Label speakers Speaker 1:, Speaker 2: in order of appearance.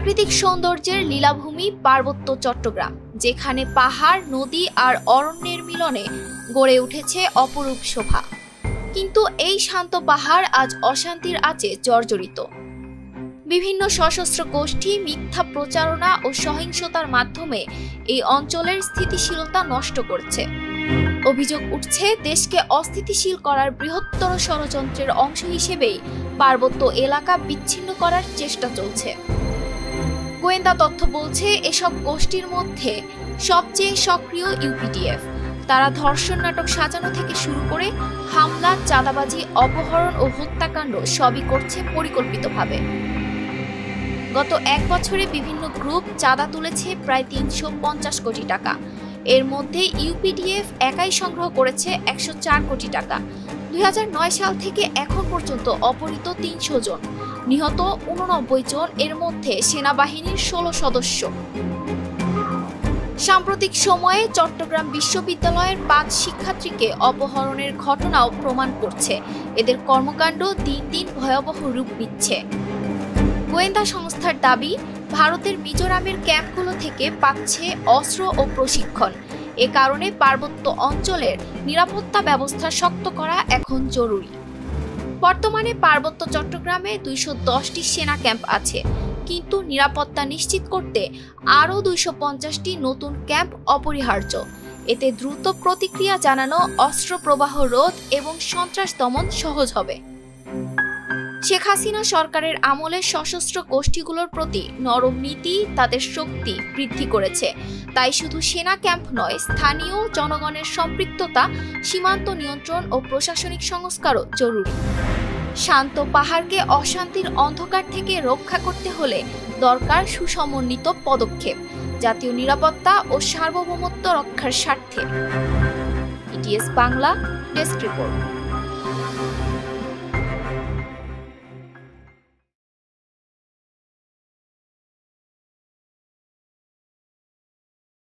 Speaker 1: প্রাকৃতিক সৌন্দর্যের লীলাভূমি পার্বত্য চট্টগ্রাম, যেখানে পাহাড়, নদী আর অরণ্যের মিলনে গড়ে উঠেছে অপরূপ শোভা। কিন্তু এই শান্ত পাহাড় আজ অশান্তির আঁচে জর্জরিত। বিভিন্ন সশস্ত্র গোষ্ঠী মিথ্যা প্রচারণা ও সহিংসতার মাধ্যমে এই অঞ্চলের স্থিতিশীলতা নষ্ট করছে। অভিযোগ উঠছে, দেশকে অস্থিতিশীল করার বৃহত্তর ষড়যন্ত্রের অংশ হিসেবেই পার্বত্য এলাকা বিচ্ছিন্ন করার চেষ্টা চলছে। গোয়েন্দা তথ্য বলছে, এসব গোষ্ঠীর মধ্যে সবচেয়ে সক্রিয় ইউপিডিএফ। তারা ধর্ষণ নাটক সাজানো থেকে শুরু করে হামলা, চাঁদাবাজি, অপহরণ ও হত্যাকাণ্ড সবই করছে পরিকল্পিতভাবে। গত এক বছরে বিভিন্ন গ্রুপ চাঁদা তুলেছে প্রায় ৩৫০ কোটি টাকা। এর মধ্যে ইউপিডিএফ একাই সংগ্রহ করেছে ১০৪ কোটি টাকা। ২০০৯ সাল থেকে এখন পর্যন্ত অপহৃত ৩০০ জন, নিহত ৮৯ জন, এর মধ্যে সেনাবাহিনীর ১৬ সদস্য। সাম্প্রতিক সময়ে চট্টগ্রাম বিশ্ববিদ্যালয়ের ৫ শিক্ষার্থীকে অপহরণের ঘটনাও প্রমাণ করছে এদের কর্মকাণ্ড দিন দিন ভয়াবহ রূপ নিচ্ছে। গোয়েন্দা সংস্থার দাবি, ভারতের মিজোরামের ক্যাম্পগুলো থেকে পাচ্ছে অস্ত্র ও প্রশিক্ষণ। এ কারণে পার্বত্য অঞ্চলের নিরাপত্তা ব্যবস্থা শক্ত করা এখন জরুরি। বর্তমানে পার্বত্য চট্টগ্রামে ২১০টি সেনা ক্যাম্প আছে, কিন্তু নিরাপত্তা নিশ্চিত করতে আরও ২৫০টি নতুন ক্যাম্প অপরিহার্য। এতে দ্রুত প্রতিক্রিয়া জানানো, অস্ত্র প্রবাহ রোধ এবং সন্ত্রাস দমন সহজ হবে। শেখ হাসিনা সরকারের আমলে সশস্ত্র গোষ্ঠীগুলোর প্রতি নরম নীতি তাদের শক্তি বৃদ্ধি করেছে। তাই শুধু সেনা ক্যাম্প নয়, স্থানীয় জনগণের সম্পৃক্ততা, সীমান্ত নিয়ন্ত্রণ ও প্রশাসনিক সংস্কারও জরুরি। শান্ত পাহাড়কে অশান্তির অন্ধকার থেকে রক্ষা করতে হলে দরকার সুসমন্বিত পদক্ষেপ, জাতীয় নিরাপত্তা ও সার্বভৌমত্ব রক্ষার স্বার্থে। ETS Bangla desk report.